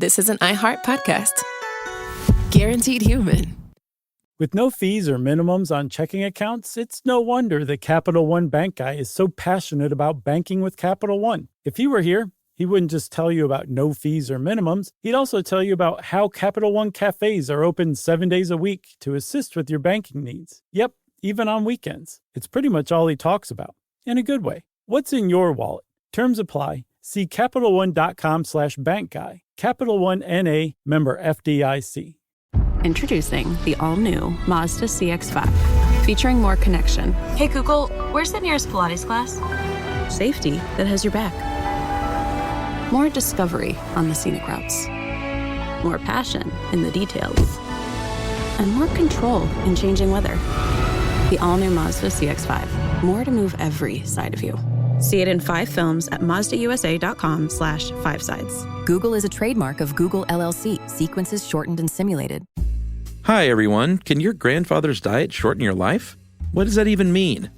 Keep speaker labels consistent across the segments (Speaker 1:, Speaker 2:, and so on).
Speaker 1: this is an iHeart podcast. Guaranteed human.
Speaker 2: With no fees or minimums on checking accounts, it's no wonder that Capital One Bank Guy is so passionate about banking with Capital One. If he were here, he wouldn't just tell you about no fees or minimums. He'd also tell you about how Capital One cafes are open 7 days a week to assist with your banking needs. Yep, even on weekends. It's pretty much all he talks about, in a good way. What's in your wallet? Terms apply. See CapitalOne.com/bankguy. Capital One N.A., member FDIC.
Speaker 3: Introducing the all-new Mazda CX-5, featuring more connection.
Speaker 4: Hey Google, where's the nearest Pilates class?
Speaker 3: Safety that has your back. More discovery on the scenic routes. More passion in the details. And more control in changing weather. The all-new Mazda CX-5. More to move every side of you. See it in 5 films at MazdaUSA.com/5sides.
Speaker 5: Google is a trademark of Google LLC. Sequences shortened and simulated.
Speaker 6: Hi, everyone. Can your grandfather's diet shorten your life? What does that even mean?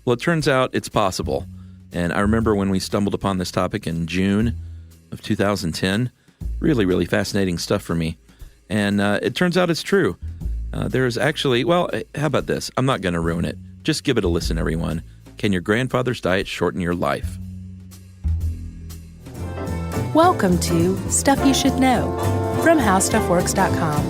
Speaker 6: Well, it turns out it's possible. And I remember when we stumbled upon this topic in June of 2010. Really, really fascinating stuff for me. And it turns out it's true. There is actually, well, how about this? I'm not going to ruin it. Just give it a listen, everyone. Can your grandfather's diet shorten your life?
Speaker 7: Welcome to Stuff You Should Know from HowStuffWorks.com.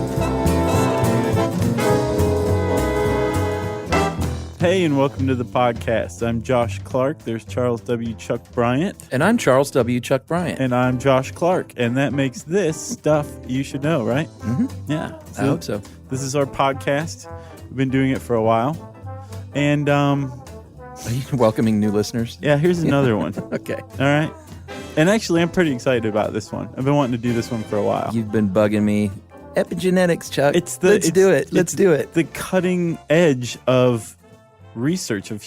Speaker 8: Hey, and welcome to the podcast. I'm Josh Clark. There's Charles W. Chuck Bryant.
Speaker 6: And I'm Charles W. Chuck Bryant.
Speaker 8: And I'm Josh Clark. And that makes this Stuff You Should Know, right?
Speaker 6: Mm-hmm.
Speaker 8: Yeah.
Speaker 6: I hope so.
Speaker 8: This is our podcast. We've been doing it for a while. And,
Speaker 6: are you welcoming new listeners?
Speaker 8: Yeah, here's another one.
Speaker 6: Okay.
Speaker 8: All right. And actually, I'm pretty excited about this one. I've been wanting to do this one for a while.
Speaker 6: You've been bugging me. Epigenetics, Chuck.
Speaker 8: Let's
Speaker 6: do it. Let's do it.
Speaker 8: The cutting edge of research of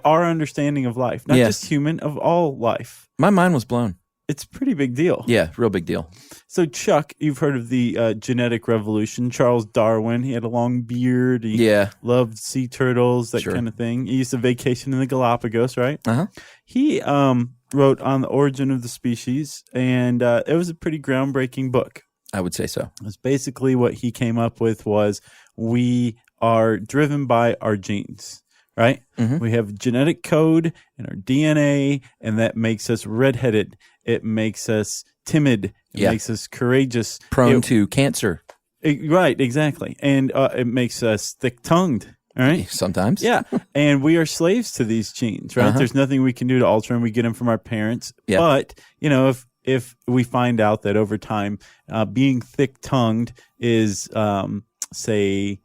Speaker 8: our understanding of life. Not just human, of all life.
Speaker 6: My mind was blown.
Speaker 8: It's a pretty big deal.
Speaker 6: Yeah, real big deal.
Speaker 8: So, Chuck, you've heard of the genetic revolution. Charles Darwin, he had a long beard. He loved sea turtles, that kind of thing. He used to vacation in the Galapagos, right?
Speaker 6: Uh-huh.
Speaker 8: He wrote On the Origin of the Species, and it was a pretty groundbreaking book.
Speaker 6: I would say so.
Speaker 8: It's basically what he came up with was we are driven by our genes, right? Mm-hmm. We have genetic code in our DNA, and that makes us redheaded. It makes us timid. It makes us courageous.
Speaker 6: Prone to cancer.
Speaker 8: Right, exactly. And it makes us thick-tongued, all right?
Speaker 6: Sometimes.
Speaker 8: Yeah, and we are slaves to these genes, right? Uh-huh. There's nothing we can do to alter them. We get them from our parents. Yeah. But, you know, if we find out that over time being thick-tongued is, say,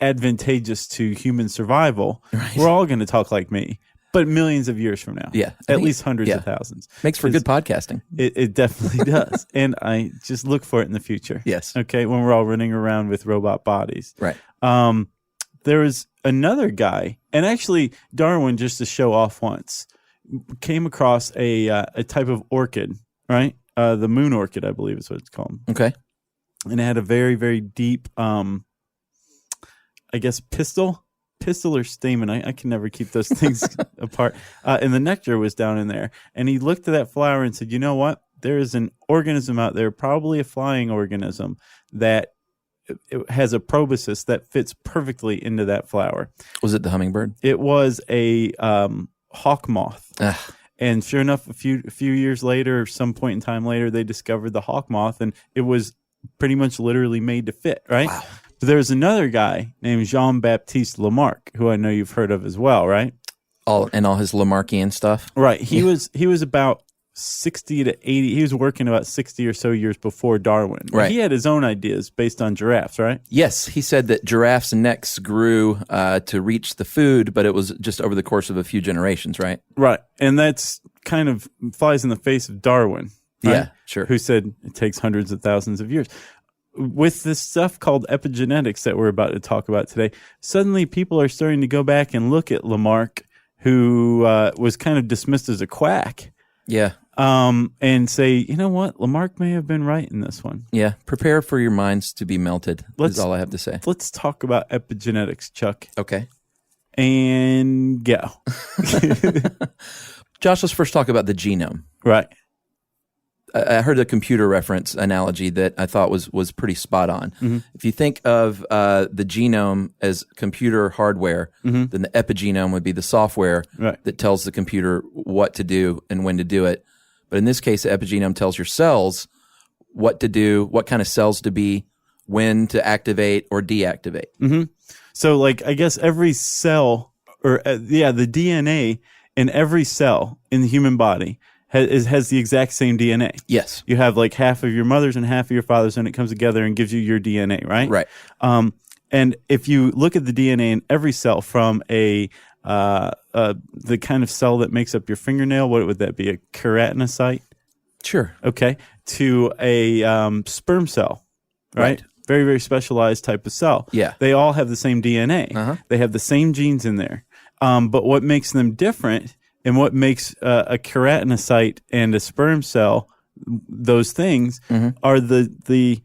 Speaker 8: advantageous to human survival, we're all going to talk like me. But millions of years from now. Yeah. At least hundreds of thousands.
Speaker 6: Makes for good podcasting.
Speaker 8: It definitely does. And I just look for it in the future.
Speaker 6: Yes.
Speaker 8: Okay. When we're all running around with robot bodies.
Speaker 6: Right.
Speaker 8: There was another guy, and actually Darwin, just to show off once, came across a type of orchid, right? The moon orchid, I believe is what it's called.
Speaker 6: Okay.
Speaker 8: And it had a very, very deep, I guess, pistil or stamen. I can never keep those things apart. And the nectar was down in there. And he looked at that flower and said, you know what? There is an organism out there, probably a flying organism, that it has a proboscis that fits perfectly into that flower.
Speaker 6: Was it the hummingbird?
Speaker 8: It was a hawk moth. Ugh. And sure enough, a few years later, some point in time later, they discovered the hawk moth, and it was pretty much literally made to fit, right?
Speaker 6: Wow.
Speaker 8: But there's another guy named Jean-Baptiste Lamarck, who I know you've heard of as well, right?
Speaker 6: All his Lamarckian stuff?
Speaker 8: Right. He was about 60 to 80. He was working about 60 or so years before Darwin.
Speaker 6: Right.
Speaker 8: He had his own ideas based on giraffes, right?
Speaker 6: Yes. He said that giraffes' necks grew to reach the food, but it was just over the course of a few generations, right?
Speaker 8: Right. And that's kind of flies in the face of Darwin. Right?
Speaker 6: Yeah, sure.
Speaker 8: Who said it takes hundreds of thousands of years. With this stuff called epigenetics that we're about to talk about today, suddenly people are starting to go back and look at Lamarck, who was kind of dismissed as a quack.
Speaker 6: Yeah.
Speaker 8: And say, you know what? Lamarck may have been right in this one.
Speaker 6: Yeah. Prepare for your minds to be melted, is all I have to say.
Speaker 8: Let's talk about epigenetics, Chuck.
Speaker 6: Okay.
Speaker 8: And go.
Speaker 6: Josh, let's first talk about the genome.
Speaker 8: Right.
Speaker 6: I heard a computer reference analogy that I thought was pretty spot on.
Speaker 8: Mm-hmm.
Speaker 6: If you think of the genome as computer hardware, then the epigenome would be the software that tells the computer what to do and when to do it. But in this case, the epigenome tells your cells what to do, what kind of cells to be, when to activate or deactivate.
Speaker 8: Mm-hmm. So, like, I guess every cell, or the DNA in every cell in the human body has the exact same DNA.
Speaker 6: Yes.
Speaker 8: You have like half of your mother's and half of your father's, and it comes together and gives you your DNA, right?
Speaker 6: Right.
Speaker 8: And if you look at the DNA in every cell, from the kind of cell that makes up your fingernail, what would that be? A keratinocyte?
Speaker 6: Sure.
Speaker 8: Okay. To a sperm cell, right? Very, very specialized type of cell.
Speaker 6: Yeah.
Speaker 8: They all have the same DNA. They have the same genes in there. But what makes them different, and what makes a keratinocyte and a sperm cell, those things, are the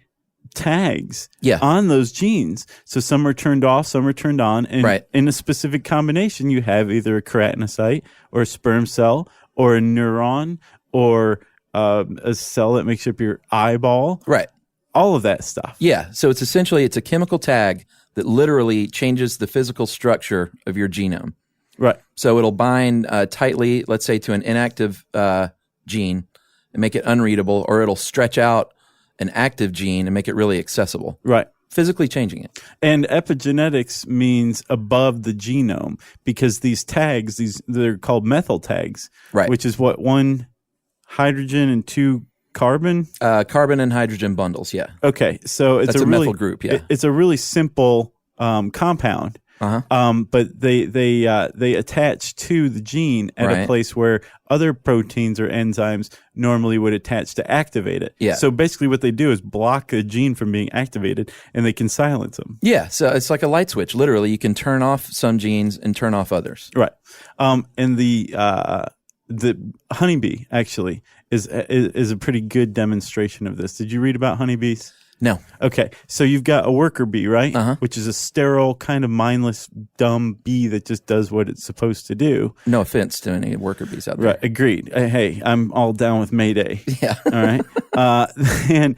Speaker 8: tags on those genes. So some are turned off, some are turned on. And in a specific combination, you have either a keratinocyte or a sperm cell or a neuron or a cell that makes up your eyeball.
Speaker 6: Right.
Speaker 8: All of that stuff.
Speaker 6: Yeah. So it's a chemical tag that literally changes the physical structure of your genome.
Speaker 8: Right.
Speaker 6: So it'll bind tightly, let's say, to an inactive gene and make it unreadable, or it'll stretch out an active gene and make it really accessible.
Speaker 8: Right.
Speaker 6: Physically changing it.
Speaker 8: And epigenetics means above the genome, because these tags, they're called methyl tags,
Speaker 6: right?
Speaker 8: Which is what, 1 hydrogen and 2 carbon?
Speaker 6: Carbon and hydrogen bundles, yeah.
Speaker 8: Okay, so
Speaker 6: that's a methyl group, yeah.
Speaker 8: It's a really simple compound. But they attach to the gene at a place where other proteins or enzymes normally would attach to activate it.
Speaker 6: Yeah.
Speaker 8: So basically what they do is block a gene from being activated, and they can silence them.
Speaker 6: Yeah. So it's like a light switch. Literally, you can turn off some genes and turn off others.
Speaker 8: Right. And the honeybee actually is a pretty good demonstration of this. Did you read about honeybees?
Speaker 6: No.
Speaker 8: Okay. So you've got a worker bee, right? Which is a sterile, kind of mindless, dumb bee that just does what it's supposed to do.
Speaker 6: No offense to any worker bees out there.
Speaker 8: Right. Agreed. Hey, I'm all down with Mayday.
Speaker 6: Yeah.
Speaker 8: All right. And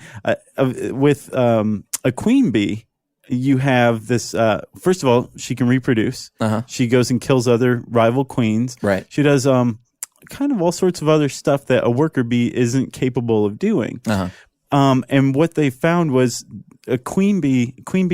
Speaker 8: with a queen bee, you have this, first of all, she can reproduce. She goes and kills other rival queens.
Speaker 6: Right.
Speaker 8: She does kind of all sorts of other stuff that a worker bee isn't capable of doing. And what they found was a queen bee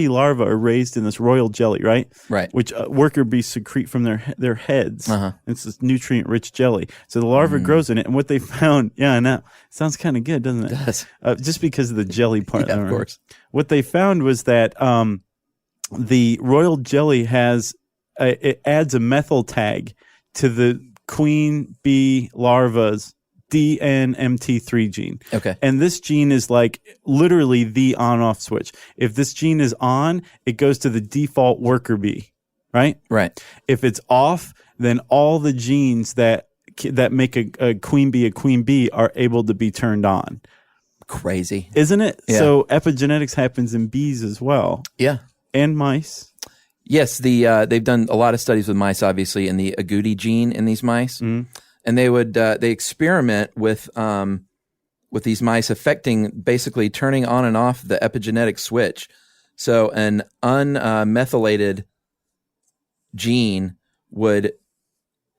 Speaker 8: larvae are raised in this royal jelly, right?
Speaker 6: Right.
Speaker 8: Which worker bees secrete from their heads. It's this nutrient-rich jelly. So the larva grows in it, and what they found, I know, sounds kind of good, doesn't it?
Speaker 6: It does.
Speaker 8: Just because of the jelly part.
Speaker 6: Yeah, of course.
Speaker 8: What they found was that the royal jelly it adds a methyl tag to the queen bee larva's DNMT3 gene.
Speaker 6: Okay.
Speaker 8: And this gene is like literally the on-off switch. If this gene is on, it goes to the default worker bee, right?
Speaker 6: Right.
Speaker 8: If it's off, then all the genes that make a queen bee are able to be turned on.
Speaker 6: Crazy.
Speaker 8: Isn't it?
Speaker 6: Yeah.
Speaker 8: So epigenetics happens in bees as well.
Speaker 6: Yeah.
Speaker 8: And mice.
Speaker 6: Yes, they've done a lot of studies with mice, obviously, in the agouti gene in these mice. And they experiment with these mice affecting, basically turning on and off the epigenetic switch. So an unmethylated gene would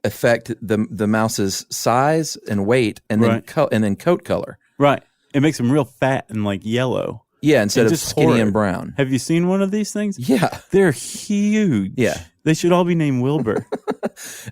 Speaker 6: affect the mouse's size and weight, and then and then coat color.
Speaker 8: Right. It makes them real fat and like yellow.
Speaker 6: Yeah, instead of
Speaker 8: just
Speaker 6: skinny
Speaker 8: horrid.
Speaker 6: and brown.
Speaker 8: Have you seen one of these things?
Speaker 6: Yeah.
Speaker 8: They're huge.
Speaker 6: Yeah.
Speaker 8: They should all be named Wilbur.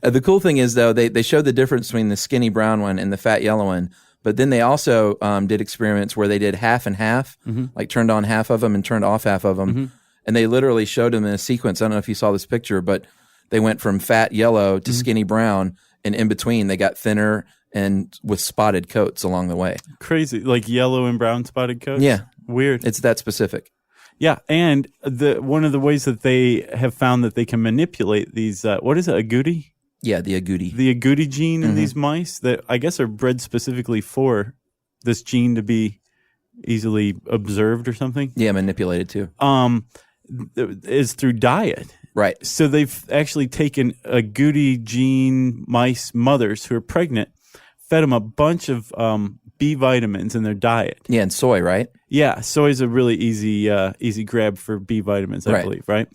Speaker 6: The cool thing is, though, they showed the difference between the skinny brown one and the fat yellow one. But then they also did experiments where they did half and half, like turned on half of them and turned off half of them. And they literally showed them in a sequence. I don't know if you saw this picture, but they went from fat yellow to skinny brown. And in between, they got thinner and with spotted coats along the way. Crazy.
Speaker 8: Like yellow and brown spotted coats?
Speaker 6: Yeah.
Speaker 8: Weird.
Speaker 6: It's that specific.
Speaker 8: Yeah, and one of the ways that they have found that they can manipulate these, what is it, agouti?
Speaker 6: Yeah, the agouti.
Speaker 8: The agouti gene in these mice that I guess are bred specifically for this gene to be easily observed or something.
Speaker 6: Yeah, manipulated too.
Speaker 8: Is through diet.
Speaker 6: Right.
Speaker 8: So they've actually taken agouti gene mice mothers who are pregnant, fed them a bunch of B vitamins in their diet.
Speaker 6: Yeah, and soy, right?
Speaker 8: Yeah, soy is a really easy grab for B vitamins, I believe, right?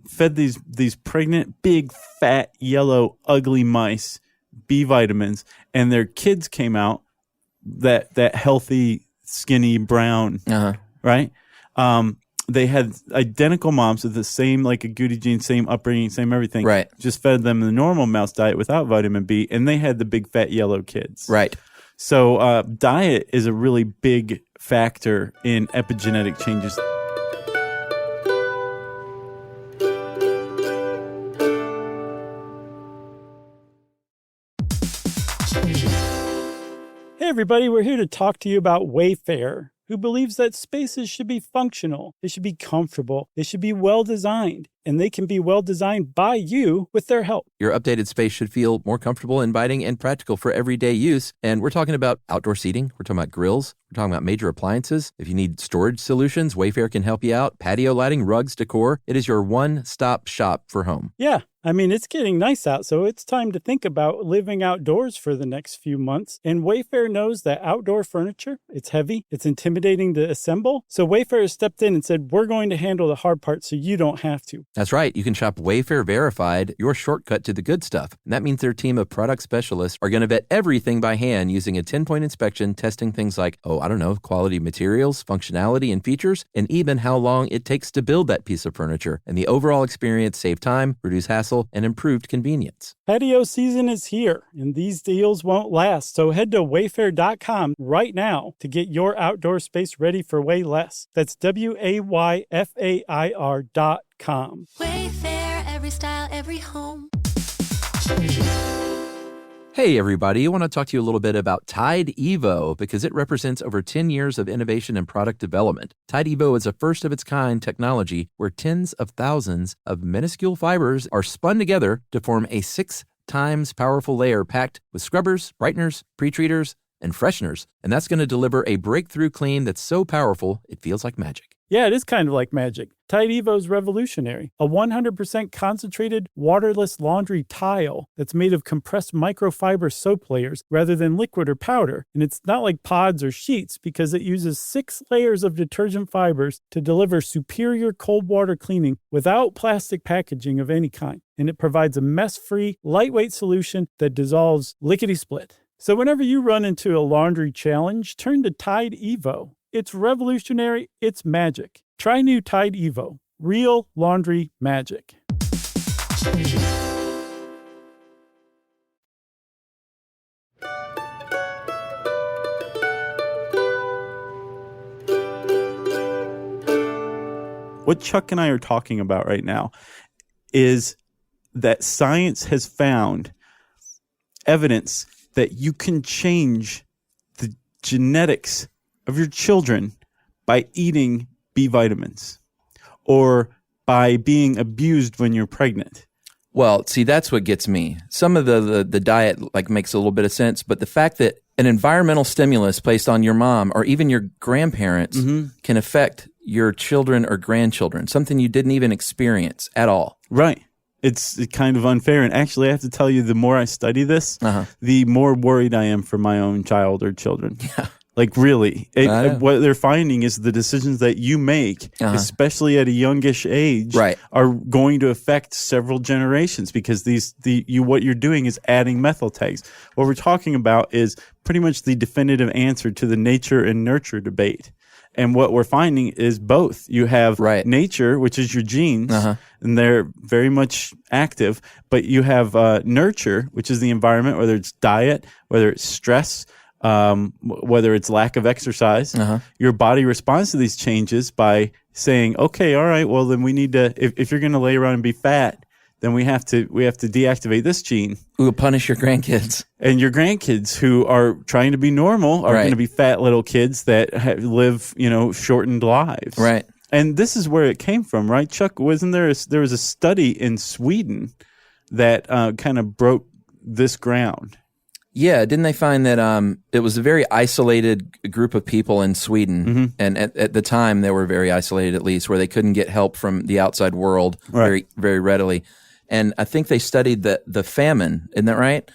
Speaker 8: Fed these pregnant, big, fat, yellow, ugly mice B vitamins, and their kids came out that healthy, skinny, brown, right? They had identical moms with the same, like a Goody gene, same upbringing, same everything.
Speaker 6: Right.
Speaker 8: Just fed them the normal mouse diet without vitamin B, and they had the big, fat, yellow kids.
Speaker 6: Right.
Speaker 8: So diet is a really big factor in epigenetic changes.
Speaker 2: Hey everybody, we're here to talk to you about Wayfair, who believes that spaces should be functional, they should be comfortable, they should be well designed, and they can be well designed by you with their help.
Speaker 6: Your updated space should feel more comfortable, inviting, and practical for everyday use. And we're talking about outdoor seating. We're talking about grills. We're talking about major appliances. If you need storage solutions, Wayfair can help you out. Patio lighting, rugs, decor. It is your one-stop shop for home.
Speaker 2: Yeah, I mean, it's getting nice out, so it's time to think about living outdoors for the next few months. And Wayfair knows that outdoor furniture, it's heavy, it's intimidating to assemble. So Wayfair has stepped in and said, we're going to handle the hard part so you don't have to.
Speaker 6: That's right. You can shop Wayfair Verified, your shortcut to the good stuff. And that means their team of product specialists are going to vet everything by hand using a 10-point inspection, testing things like, quality materials, functionality, and features, and even how long it takes to build that piece of furniture. And the overall experience save time, reduce hassle, and improved convenience.
Speaker 2: Patio season is here, and these deals won't last. So head to wayfair.com right now to get your outdoor space ready for way less. That's WAYFAIR.com.
Speaker 9: Wayfair, every style, every home.
Speaker 6: Hey everybody, I want to talk to you a little bit about Tide Evo because it represents over 10 years of innovation and product development. Tide Evo is a first-of-its-kind technology where tens of thousands of minuscule fibers are spun together to form a 6 times powerful layer packed with scrubbers, brighteners, pre-treaters, and fresheners. And that's going to deliver a breakthrough clean that's so powerful it feels like magic.
Speaker 2: Yeah, it is kind of like magic. Tide Evo is revolutionary. A 100% concentrated, waterless laundry tile that's made of compressed microfiber soap layers rather than liquid or powder. And it's not like pods or sheets because it uses 6 layers of detergent fibers to deliver superior cold water cleaning without plastic packaging of any kind. And it provides a mess-free, lightweight solution that dissolves lickety-split. So whenever you run into a laundry challenge, turn to Tide Evo. It's revolutionary. It's magic. Try new Tide Evo. Real laundry magic.
Speaker 8: What Chuck and I are talking about right now is that science has found evidence that you can change the genetics of your children by eating B vitamins or by being abused when you're pregnant.
Speaker 6: Well, see, that's what gets me. Some of the diet makes a little bit of sense, but the fact that an environmental stimulus placed on your mom or even your grandparents can affect your children or grandchildren, something you didn't even experience at all.
Speaker 8: Right. It's kind of unfair. And actually, I have to tell you, the more I study this, the more worried I am for my own child or children. Yeah. Like, really, what they're finding is the decisions that you make, especially at a youngish age, are going to affect several generations because what you're doing is adding methyl tags. What we're talking about is pretty much the definitive answer to the nature and nurture debate. And what we're finding is both. You have nature, which is your genes, and they're very much active, but you have nurture, which is the environment, whether it's diet, whether it's stress, whether it's lack of exercise. Your body responds to these changes by saying, okay, all right, well, then we need to, if you're going to lay around and be fat, then we have to deactivate this gene.
Speaker 6: We'll punish your grandkids.
Speaker 8: And your grandkids who are trying to be normal are going to be fat little kids that live, shortened lives.
Speaker 6: Right.
Speaker 8: And this is where it came from, right, Chuck? Wasn't there was a study in Sweden that kind of broke this ground?
Speaker 6: Yeah, didn't they find that it was a very isolated group of people in Sweden, and at the time they were very isolated, at least, where they couldn't get help from the outside world very, very readily. And I think they studied the famine, isn't that right?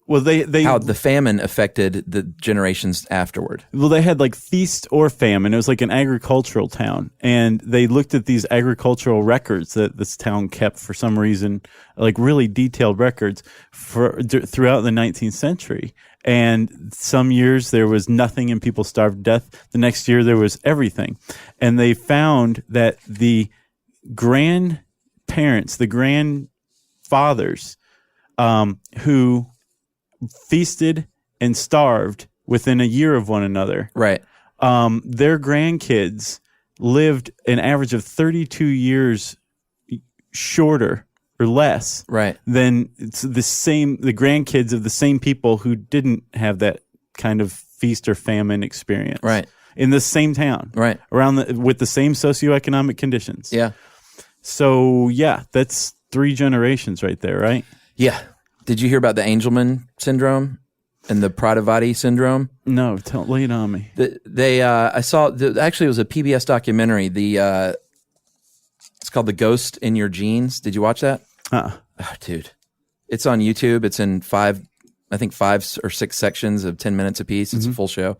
Speaker 8: Well, they
Speaker 6: how the famine affected the generations afterward.
Speaker 8: Well, they had like feast or famine. It was like an agricultural town, and they looked at these agricultural records that this town kept for some reason, like really detailed records throughout the 19th century. And some years there was nothing and people starved to death. The next year there was everything, and they found that the grandparents, the grandfathers, who feasted and starved within a year of one another.
Speaker 6: Right.
Speaker 8: Their grandkids lived an average of 32 years shorter or less than the grandkids of the same people who didn't have that kind of feast or famine experience.
Speaker 6: Right.
Speaker 8: In the same town.
Speaker 6: Right.
Speaker 8: With the same socioeconomic conditions.
Speaker 6: Yeah.
Speaker 8: So, yeah, that's 3 generations right there, right?
Speaker 6: Yeah. Did you hear about the Angelman syndrome and the Prader-Willi syndrome?
Speaker 8: No, lay it on me.
Speaker 6: I saw. Actually, it was a PBS documentary. It's called "The Ghost in Your Genes." Did you watch that? Oh, dude, it's on YouTube. It's in 5 or 6 sections of 10 minutes apiece. It's a full show.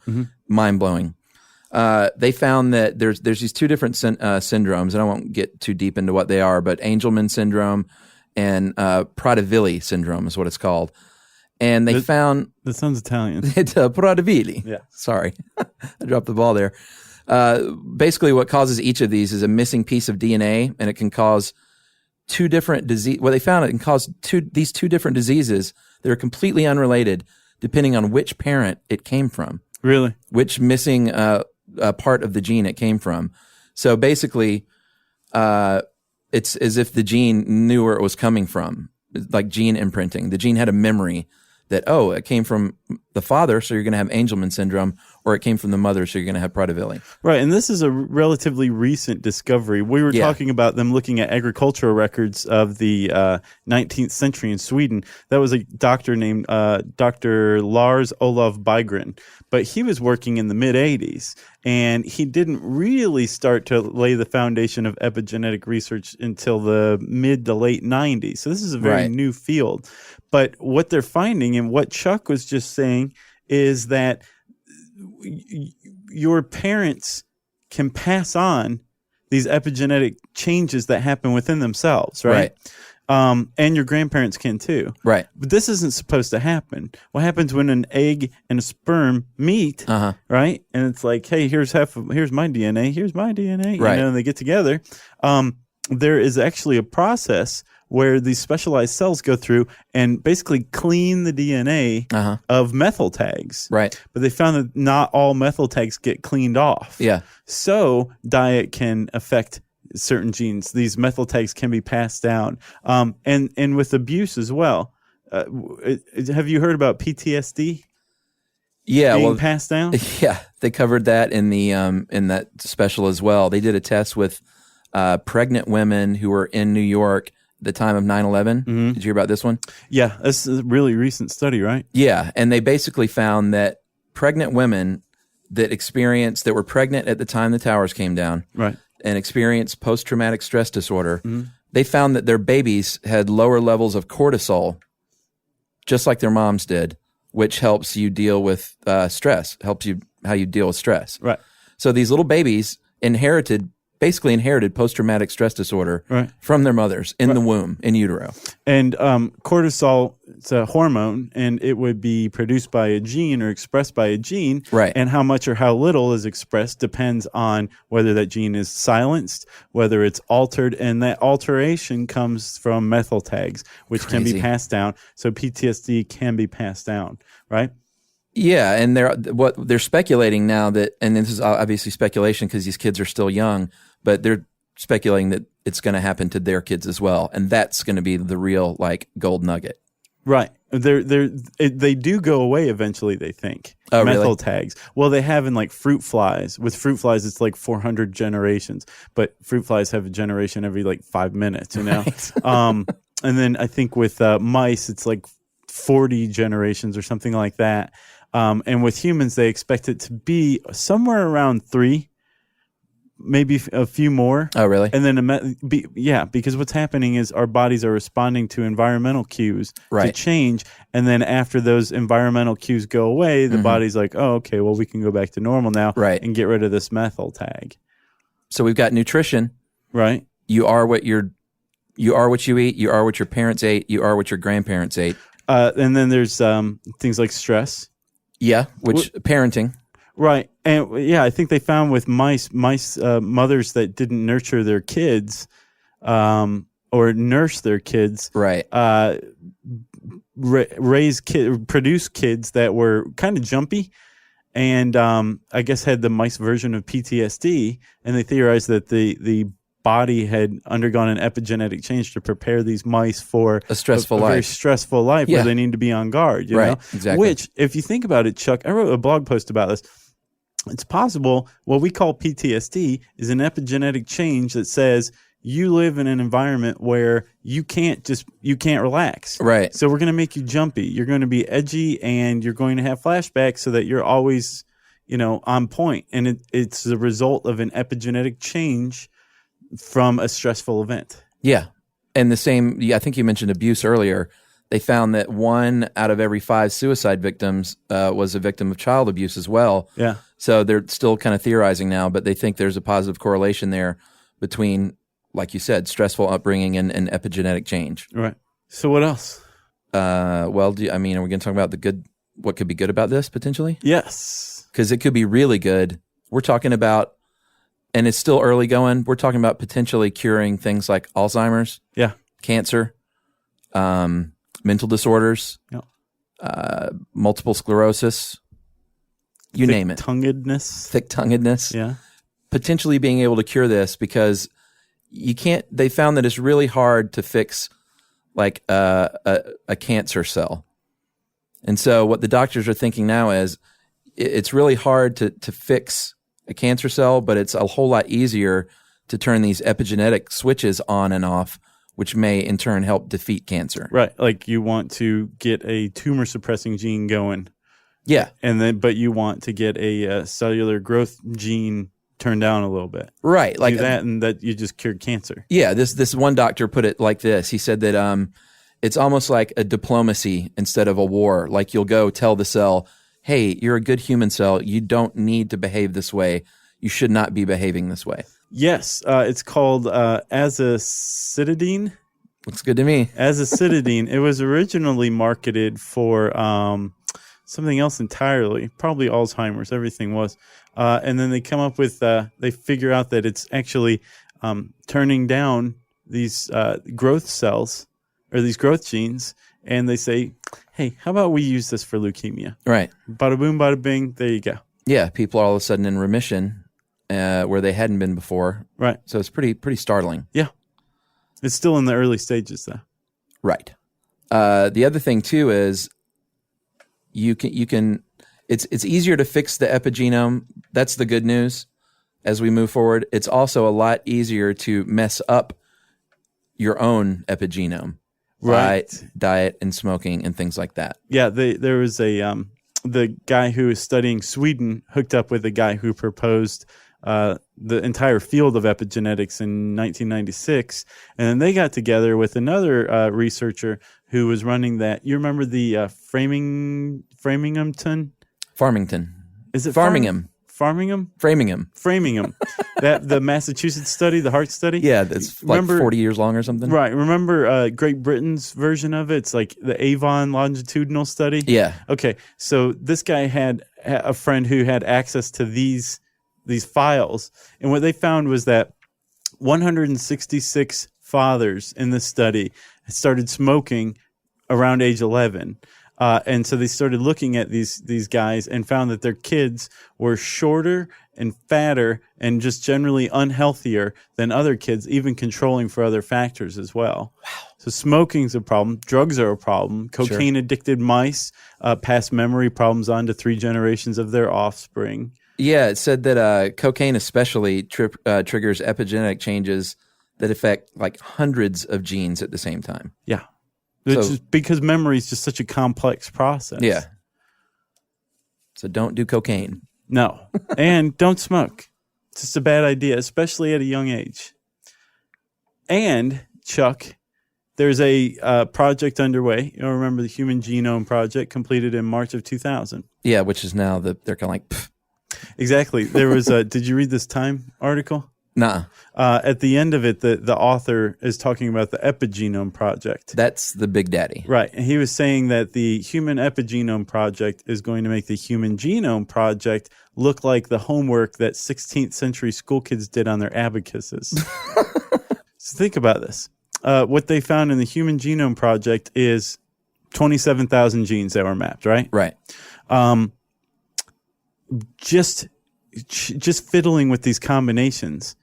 Speaker 6: Mind blowing. They found that there's these 2 different syndromes, and I won't get too deep into what they are, but Angelman syndrome and Prader-Willi syndrome is what it's called. And they found...
Speaker 8: That sounds Italian.
Speaker 6: It's Prader-Willi.
Speaker 8: Yeah.
Speaker 6: Sorry. I dropped the ball there. Basically, what causes each of these is a missing piece of DNA, and it can cause 2 different diseases. Well, they found it can cause these 2 different diseases that are completely unrelated depending on which parent it came from.
Speaker 8: Really?
Speaker 6: Which missing part of the gene it came from. So basically... it's as if the gene knew where it was coming from, like gene imprinting. The gene had a memory that, it came from the father, so you're going to have Angelman syndrome, or it came from the mother, so you're going to have Prader-Willi.
Speaker 8: Right, and this is a relatively recent discovery. We were talking about them looking at agricultural records of the 19th century in Sweden. That was a doctor named Dr. Lars Olof Bygren, but he was working in the mid-'80s, and he didn't really start to lay the foundation of epigenetic research until the mid to late 90s. So this is a very new field. But what they're finding, and what Chuck was just saying, is that your parents can pass on these epigenetic changes that happen within themselves, right? And your grandparents can too.
Speaker 6: Right.
Speaker 8: But this isn't supposed to happen. What happens when an egg and a sperm meet, right? And it's like, hey, here's my DNA, here's my DNA,
Speaker 6: right.
Speaker 8: And they get together. There is actually a process where these specialized cells go through and basically clean the DNA of methyl tags.
Speaker 6: Right.
Speaker 8: But they found that not all methyl tags get cleaned off.
Speaker 6: Yeah.
Speaker 8: So diet can affect certain genes. These methyl tags can be passed down. And with abuse as well. Have you heard about PTSD?
Speaker 6: Yeah,
Speaker 8: being passed down?
Speaker 6: Yeah, they covered that in the in that special as well. They did a test with pregnant women who were in New York at the time of 9/11. Did you hear about this one?
Speaker 8: Yeah, this is a really recent study, right?
Speaker 6: Yeah, and they basically found that pregnant women that were pregnant at the time the towers came down,
Speaker 8: right,
Speaker 6: and experienced post-traumatic stress disorder, they found that their babies had lower levels of cortisol, just like their moms did, which helps you deal with stress, helps you how you deal with stress.
Speaker 8: Right.
Speaker 6: So these little babies basically inherited post-traumatic stress disorder from their mothers in the womb, in utero.
Speaker 8: And cortisol, it's a hormone, and it would be produced by a gene or expressed by a gene.
Speaker 6: Right.
Speaker 8: And how much or how little is expressed depends on whether that gene is silenced, whether it's altered, and that alteration comes from methyl tags, which can be passed down. So PTSD can be passed down, right?
Speaker 6: Yeah, and they're speculating now that, and this is obviously speculation because these kids are still young, but they're speculating that it's going to happen to their kids as well, and that's going to be the real gold nugget.
Speaker 8: Right. They do go away eventually, they think.
Speaker 6: Oh,
Speaker 8: methyl
Speaker 6: really?
Speaker 8: tags. Well, they have in fruit flies. With fruit flies, it's 400 generations, but fruit flies have a generation every 5 minutes, you know? Right. And then I think with mice, it's 40 generations or something like that. And with humans, they expect it to be somewhere around 3 maybe a few more.
Speaker 6: Oh, really?
Speaker 8: And then, because what's happening is our bodies are responding to environmental cues to change. And then after those environmental cues go away, the body's like, oh, okay, well, we can go back to normal now and get rid of this methyl tag.
Speaker 6: So we've got nutrition.
Speaker 8: Right.
Speaker 6: You are what you eat. You are what your parents ate. You are what your grandparents ate.
Speaker 8: And then there's things like stress.
Speaker 6: Yeah, which parenting.
Speaker 8: Right. And I think they found with mice mothers that didn't nurture their kids or nurse their kids, produce kids that were kind of jumpy and I guess had the mice version of PTSD, and they theorized that the body had undergone an epigenetic change to prepare these mice for
Speaker 6: a stressful
Speaker 8: very stressful life where they need to be on guard, you know?
Speaker 6: Exactly.
Speaker 8: Which, if you think about it, Chuck, I wrote a blog post about this. It's possible what we call PTSD is an epigenetic change that says you live in an environment where you can't relax.
Speaker 6: Right.
Speaker 8: So we're going to make you jumpy. You're going to be edgy and you're going to have flashbacks so that you're always, on point. And it's the result of an epigenetic change from a stressful event.
Speaker 6: Yeah. And the same, I think you mentioned abuse earlier. They found that 1 out of every 5 suicide victims was a victim of child abuse as well.
Speaker 8: Yeah.
Speaker 6: So they're still kind of theorizing now, but they think there's a positive correlation there between, like you said, stressful upbringing and epigenetic change.
Speaker 8: Right. So what else?
Speaker 6: Are we going to talk about what could be good about this potentially?
Speaker 8: Yes.
Speaker 6: Because it could be really good. We're talking about, and it's still early going, we're talking about potentially curing things like Alzheimer's, cancer, mental disorders, multiple sclerosis, you name it. Thick-tonguedness.
Speaker 8: Yeah.
Speaker 6: Potentially being able to cure this because they found that it's really hard to fix like a cancer cell. And so what the doctors are thinking now is it's really hard to fix a cancer cell, but it's a whole lot easier to turn these epigenetic switches on and off, which may in turn help defeat cancer.
Speaker 8: Right. Like you want to get a tumor suppressing gene going.
Speaker 6: Yeah.
Speaker 8: But you want to get a cellular growth gene turned down a little bit.
Speaker 6: Right. Like
Speaker 8: that, and that you just cured cancer.
Speaker 6: Yeah. This one doctor put it like this. He said that it's almost like a diplomacy instead of a war. Like you'll go tell the cell, hey, you're a good human cell. You don't need to behave this way. You should not be behaving this way.
Speaker 8: Yes. It's called azacitidine.
Speaker 6: Looks good to me.
Speaker 8: Azacitidine. It was originally marketed for something else entirely, probably Alzheimer's. Everything was. And then they come up with, they figure out that it's actually turning down these growth cells or these growth genes. And they say, hey, how about we use this for leukemia?
Speaker 6: Right.
Speaker 8: Bada boom, bada bing. There you go.
Speaker 6: Yeah. People are all of a sudden in remission where they hadn't been before.
Speaker 8: Right.
Speaker 6: So it's pretty startling.
Speaker 8: Yeah. It's still in the early stages, though.
Speaker 6: Right. The other thing too is you can. It's easier to fix the epigenome. That's the good news. As we move forward, it's also a lot easier to mess up your own epigenome, right? Diet and smoking and things like that.
Speaker 8: Yeah. There was the guy who was studying Sweden hooked up with a guy who proposed the entire field of epigenetics in 1996, and then they got together with another researcher who was running that. You remember the Framingham? Is it
Speaker 6: Farmingham?
Speaker 8: Framingham. That the Massachusetts study, the heart study.
Speaker 6: Yeah, that's like 40 years long or something.
Speaker 8: Right. Remember Great Britain's version of it? It's like the Avon longitudinal study.
Speaker 6: Yeah.
Speaker 8: Okay. So this guy had a friend who had access to these files, and what they found was that 166 fathers in this study started smoking around age 11. And so they started looking at these guys and found that their kids were shorter and fatter and just generally unhealthier than other kids, even controlling for other factors as well. Wow. So smoking's a problem. Drugs are a problem. Cocaine-addicted mice pass memory problems on to 3 generations of their offspring.
Speaker 6: Yeah, it said that cocaine especially triggers epigenetic changes that affect like hundreds of genes at the same time.
Speaker 8: Yeah. Because memory is just such a complex process.
Speaker 6: Yeah. So don't do cocaine.
Speaker 8: No. And don't smoke. Just a bad idea, especially at a young age. And, Chuck, there's a project underway. You'll remember the Human Genome Project completed in March of 2000.
Speaker 6: Yeah, which is now they're kind of like, pfft.
Speaker 8: Exactly. There was did you read this Time article?
Speaker 6: Nah.
Speaker 8: At the end of it, the author is talking about the Epigenome Project.
Speaker 6: That's the big daddy.
Speaker 8: Right. And he was saying that the Human Epigenome Project is going to make the Human Genome Project look like the homework that 16th century school kids did on their abacuses. So think about this. What they found in the Human Genome Project is 27,000 genes that were mapped, right?
Speaker 6: Right.
Speaker 8: Just fiddling with these combinations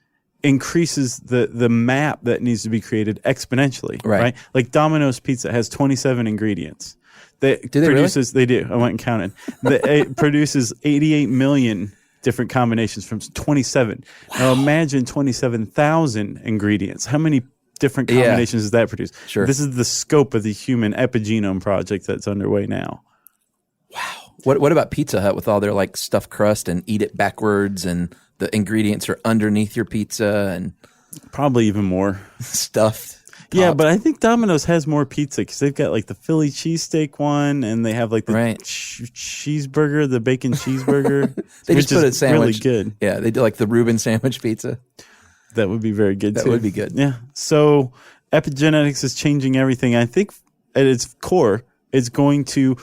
Speaker 8: increases the map that needs to be created exponentially, right? Like Domino's Pizza has 27 ingredients.
Speaker 6: Do they
Speaker 8: produces, really? They do. I went and counted. It produces 88 million different combinations from 27. Wow. Now imagine 27,000 ingredients. How many different combinations does that produce?
Speaker 6: Sure.
Speaker 8: This is the scope of the Human Epigenome Project that's underway now.
Speaker 6: Wow. What about Pizza Hut with all their like stuffed crust and eat it backwards and the ingredients are underneath your pizza and
Speaker 8: probably even more
Speaker 6: stuffed?
Speaker 8: Yeah, but I think Domino's has more pizza because they've got like the Philly cheesesteak one and they have like the cheeseburger, the bacon cheeseburger.
Speaker 6: They just put a sandwich.
Speaker 8: Really good.
Speaker 6: Yeah, they do like the Reuben sandwich pizza.
Speaker 8: That would be very good too.
Speaker 6: That would be good.
Speaker 8: Yeah. So epigenetics is changing everything. I think at its core, it's going to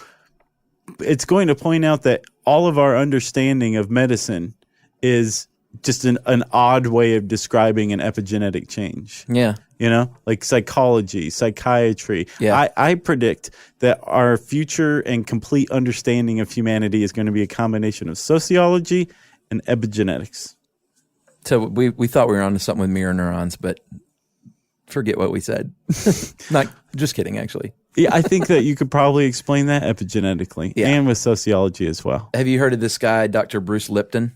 Speaker 8: point out that all of our understanding of medicine is just an odd way of describing an epigenetic change.
Speaker 6: Yeah.
Speaker 8: You know, like psychology, psychiatry.
Speaker 6: Yeah.
Speaker 8: I predict that our future and complete understanding of humanity is going to be a combination of sociology and epigenetics.
Speaker 6: So we thought we were onto something with mirror neurons, but forget what we said. Not just kidding, actually.
Speaker 8: Yeah, I think that you could probably explain that epigenetically and with sociology as well.
Speaker 6: Have you heard of this guy, Dr. Bruce Lipton?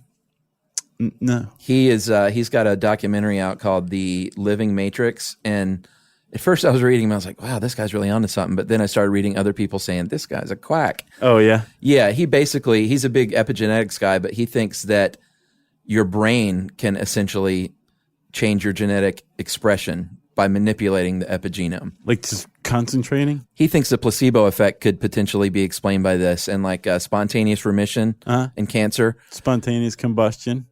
Speaker 8: No.
Speaker 6: He's got a documentary out called The Living Matrix, and at first I was reading him, I was like, wow, this guy's really onto something, but then I started reading other people saying, this guy's a quack.
Speaker 8: Oh, yeah?
Speaker 6: Yeah, he's a big epigenetics guy, but he thinks that your brain can essentially change your genetic expression by manipulating the epigenome.
Speaker 8: Like just concentrating?
Speaker 6: He thinks the placebo effect could potentially be explained by this, and like spontaneous remission in cancer.
Speaker 8: Spontaneous combustion.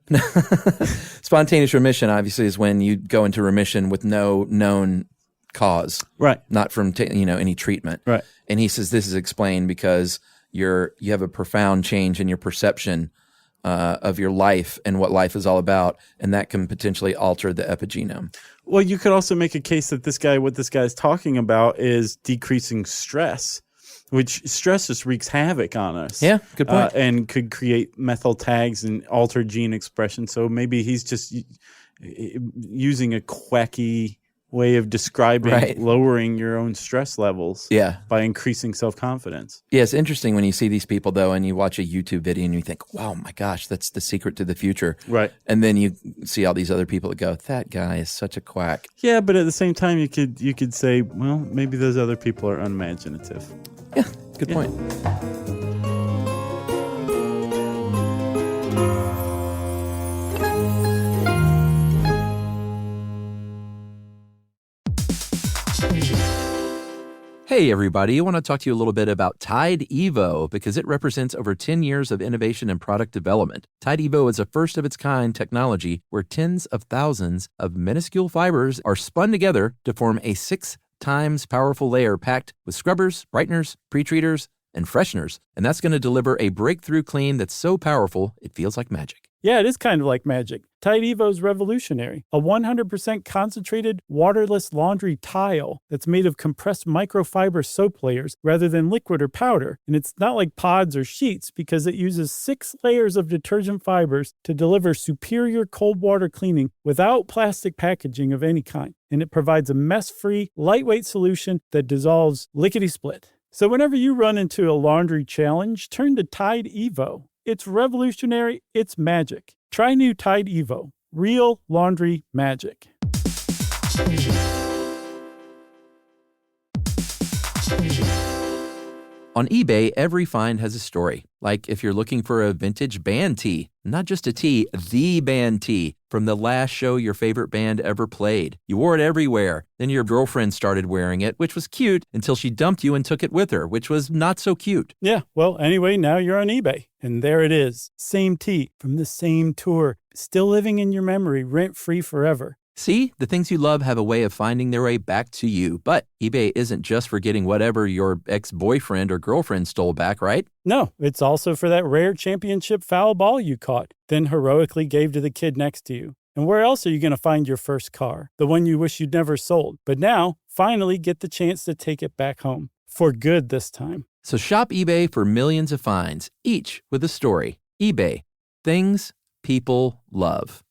Speaker 6: Spontaneous remission obviously is when you go into remission with no known cause.
Speaker 8: Right.
Speaker 6: Not from any treatment.
Speaker 8: Right.
Speaker 6: And he says this is explained because you have a profound change in your perception of your life and what life is all about, and that can potentially alter the epigenome.
Speaker 8: Well, you could also make a case that what this guy is talking about is decreasing stress, which stress just wreaks havoc on us.
Speaker 6: Yeah, good point.
Speaker 8: And could create methyl tags and alter gene expression. So maybe he's just using a quacky way of describing lowering your own stress levels by increasing self-confidence.
Speaker 6: Yeah, it's interesting when you see these people, though, and you watch a YouTube video and you think, wow, my gosh, that's the secret to the future.
Speaker 8: Right.
Speaker 6: And then you see all these other people that go, that guy is such a quack.
Speaker 8: Yeah, but at the same time, you could say, well, maybe those other people are unimaginative.
Speaker 6: Yeah, good point. Hey everybody, I want to talk to you a little bit about Tide Evo because it represents over 10 years of innovation and product development. Tide Evo is a first-of-its-kind technology where tens of thousands of minuscule fibers are spun together to form a 6 times powerful layer packed with scrubbers, brighteners, pre-treaters, and fresheners. And that's going to deliver a breakthrough clean that's so powerful it feels like magic.
Speaker 2: Yeah, it is kind of like magic. Tide Evo is revolutionary. A 100% concentrated, waterless laundry tile that's made of compressed microfiber soap layers rather than liquid or powder. And it's not like pods or sheets because it uses 6 layers of detergent fibers to deliver superior cold water cleaning without plastic packaging of any kind. And it provides a mess-free, lightweight solution that dissolves lickety-split. So whenever you run into a laundry challenge, turn to Tide Evo. It's revolutionary. It's magic. Try new Tide Evo. Real laundry magic.
Speaker 6: On eBay, every find has a story. Like if you're looking for a vintage band tee, not just a tee, the band tee from the last show your favorite band ever played. You wore it everywhere. Then your girlfriend started wearing it, which was cute until she dumped you and took it with her, which was not so cute.
Speaker 2: Yeah, well, anyway, now you're on eBay. And there it is. Same tee from the same tour. Still living in your memory, rent-free forever.
Speaker 6: See, the things you love have a way of finding their way back to you. But eBay isn't just for getting whatever your ex-boyfriend or girlfriend stole back, right?
Speaker 2: No, it's also for that rare championship foul ball you caught, then heroically gave to the kid next to you. And where else are you going to find your first car? The one you wish you'd never sold. But now, finally get the chance to take it back home. For good this time.
Speaker 6: So shop eBay for millions of finds, each with a story. eBay. Things people love.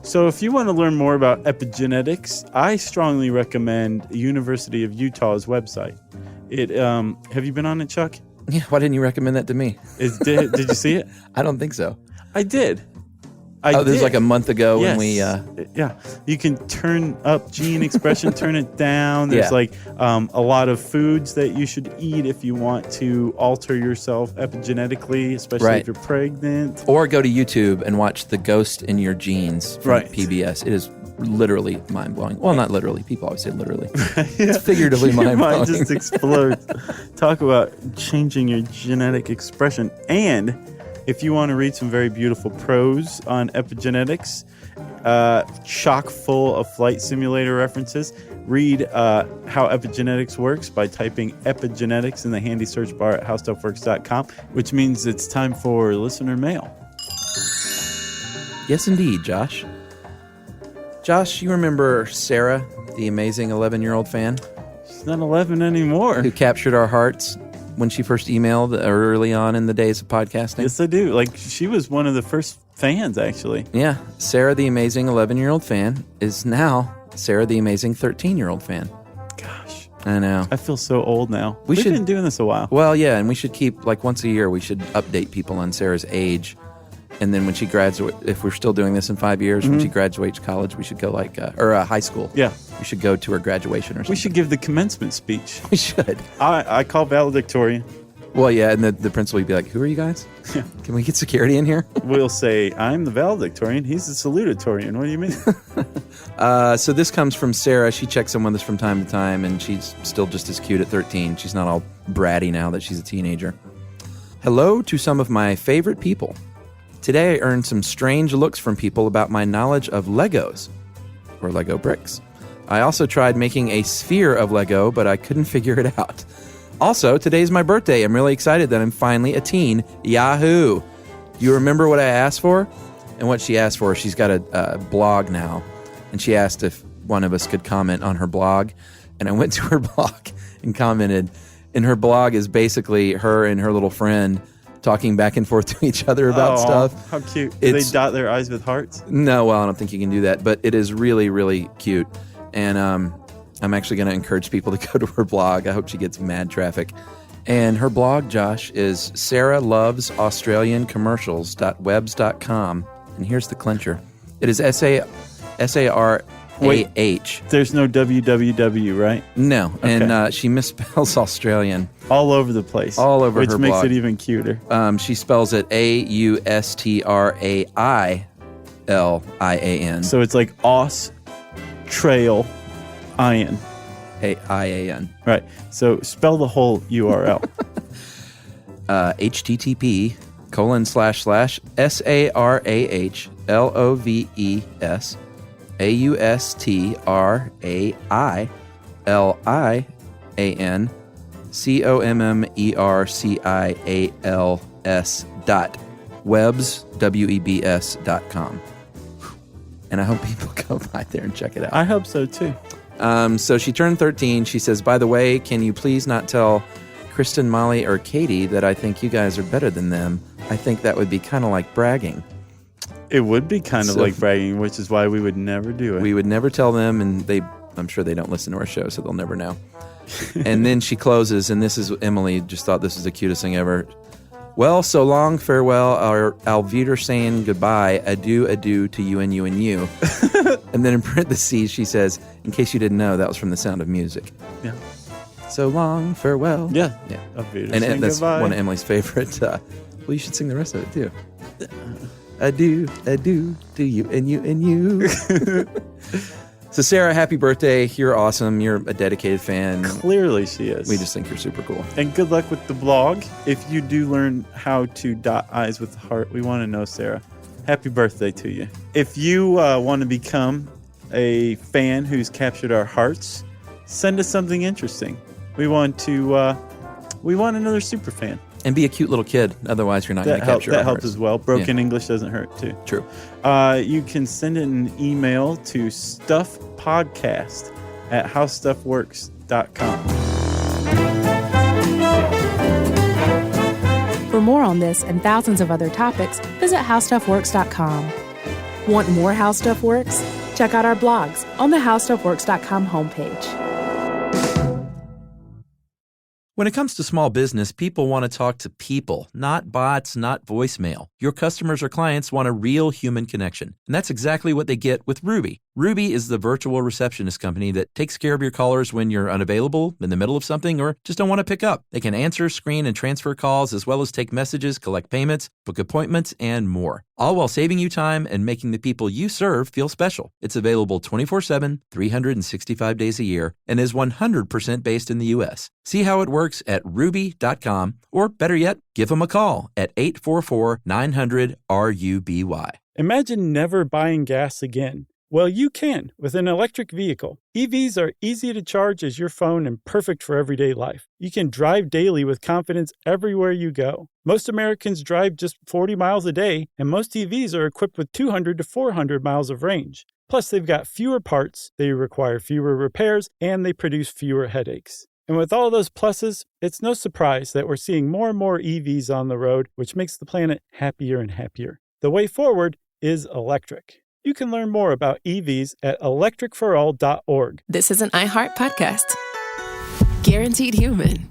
Speaker 8: So if you want to learn more about epigenetics, I strongly recommend University of Utah's website. Have you been on it, Chuck?
Speaker 6: Yeah, why didn't you recommend that to me?
Speaker 8: Did you see it?
Speaker 6: I don't think so.
Speaker 8: I did.
Speaker 6: This was like a month ago
Speaker 8: yes.
Speaker 6: when we...
Speaker 8: Yeah, you can turn up gene expression, turn it down. There's a lot of foods that you should eat if you want to alter yourself epigenetically, especially if you're pregnant.
Speaker 6: Or go to YouTube and watch The Ghost in Your Genes from PBS. It is literally mind-blowing. Well, not literally. People always say literally. It's figuratively mind-blowing.
Speaker 8: Your mind just explodes. Talk about changing your genetic expression. And if you want to read some very beautiful prose on epigenetics, chock full of flight simulator references, read How Epigenetics Works by typing epigenetics in the handy search bar at howstuffworks.com, which means it's time for listener mail.
Speaker 6: Yes, indeed, Josh. Josh, you remember Sarah, the amazing 11-year-old fan?
Speaker 8: She's not 11 anymore.
Speaker 6: Who captured our hearts when she first emailed early on in the days of podcasting?
Speaker 8: Yes, I do. She was one of the first fans, actually.
Speaker 6: Yeah. Sarah, the amazing 11-year-old fan, is now Sarah, the amazing 13-year-old fan.
Speaker 8: Gosh.
Speaker 6: I know.
Speaker 8: I feel so old now. We've been doing this a while.
Speaker 6: Well, yeah, and we should keep, once a year, we should update people on Sarah's age. And then when she graduates, if we're still doing this in 5 years, when she graduates college, we should go high school.
Speaker 8: Yeah.
Speaker 6: We should go to her graduation or something.
Speaker 8: We should give the commencement speech.
Speaker 6: We should.
Speaker 8: I call valedictorian.
Speaker 6: Well, yeah, and the principal would be like, who are you guys?
Speaker 8: Yeah.
Speaker 6: Can we get security in here?
Speaker 8: We'll say, I'm the valedictorian. He's the salutatorian. What do you mean?
Speaker 6: So this comes from Sarah. She checks in with us from time to time, and she's still just as cute at 13. She's not all bratty now that she's a teenager. Hello to some of my favorite people. Today I earned some strange looks from people about my knowledge of Legos, or Lego bricks. I also tried making a sphere of Lego, but I couldn't figure it out. Also, today's my birthday. I'm really excited that I'm finally a teen. Yahoo! Do you remember what I asked for? And what she asked for, she's got a blog now, and she asked if one of us could comment on her blog. And I went to her blog and commented. And her blog is basically her and her little friend talking back and forth to each other about stuff.
Speaker 8: How cute. Do they dot their I's with hearts?
Speaker 6: No, well, I don't think you can do that, but it is really, really cute. And I'm actually going to encourage people to go to her blog. I hope she gets mad traffic. And her blog, Josh, is sarahlovesaustraliancommercials.webs.com. And here's the clincher. It is SARAH.
Speaker 8: There's no www, right?
Speaker 6: No,
Speaker 8: okay.
Speaker 6: And she misspells Australian.
Speaker 8: All over the place.
Speaker 6: All over her blog.
Speaker 8: Which makes it even cuter.
Speaker 6: She spells it AUSTRAILIAN.
Speaker 8: So it's like Austrail iron.
Speaker 6: IAN.
Speaker 8: Right. So spell the whole URL.
Speaker 6: http://SARAHLOVES AUSTRAILIAN.webs.com. And I hope people go by there and check it out.
Speaker 8: I hope so too.
Speaker 6: So she turned 13. She says, by the way, can you please not tell Kristen, Molly, or Katie that I think you guys are better than them? I think that would be kind of like bragging.
Speaker 8: It would be kind of like bragging, which is why we would never do it.
Speaker 6: We would never tell them, and I'm sure they don't listen to our show, so they'll never know. And then she closes, and this is Emily just thought this is the cutest thing ever. Well, so long, farewell, our Alvider saying goodbye, adieu to you and you and you. And then in parentheses, she says, in case you didn't know, that was from The Sound of Music.
Speaker 8: Yeah.
Speaker 6: So long, farewell.
Speaker 8: Yeah.
Speaker 6: Yeah.
Speaker 8: Alvider
Speaker 6: And
Speaker 8: saying
Speaker 6: that's
Speaker 8: goodbye.
Speaker 6: one of Emily's favorite. Well, you should sing the rest of it, too. Adieu to you and you and you. So, Sarah, happy birthday. You're awesome. You're a dedicated fan.
Speaker 8: Clearly she is.
Speaker 6: We just think you're super cool.
Speaker 8: And good luck with the blog. If you do learn how to dot I's with the heart, we want to know, Sarah. Happy birthday to you. If you want to become a fan who's captured our hearts, send us something interesting. We want another super fan.
Speaker 6: And be a cute little kid. Otherwise, you're not going to capture our
Speaker 8: That helps
Speaker 6: hearts.
Speaker 8: as well. Broken English doesn't hurt, too.
Speaker 6: True.
Speaker 8: You can send an email to stuffpodcast@howstuffworks.com.
Speaker 7: For more on this and thousands of other topics, visit howstuffworks.com. Want more How Stuff Works? Check out our blogs on the howstuffworks.com homepage.
Speaker 6: When it comes to small business, people want to talk to people, not bots, not voicemail. Your customers or clients want a real human connection. And that's exactly what they get with Ruby. Ruby is the virtual receptionist company that takes care of your callers when you're unavailable, in the middle of something, or just don't want to pick up. They can answer, screen, and transfer calls, as well as take messages, collect payments, book appointments, and more. All while saving you time and making the people you serve feel special. It's available 24/7, 365 days a year, and is 100% based in the U.S. See how it works at ruby.com, or better yet, give them a call at 844-900-RUBY.
Speaker 2: Imagine never buying gas again. Well, you can with an electric vehicle. EVs are easy to charge as your phone and perfect for everyday life. You can drive daily with confidence everywhere you go. Most Americans drive just 40 miles a day, and most EVs are equipped with 200 to 400 miles of range. Plus, they've got fewer parts, they require fewer repairs, and they produce fewer headaches. And with all those pluses, it's no surprise that we're seeing more and more EVs on the road, which makes the planet happier and happier. The way forward is electric. You can learn more about EVs at electricforall.org.
Speaker 1: This is an iHeart podcast. Guaranteed human.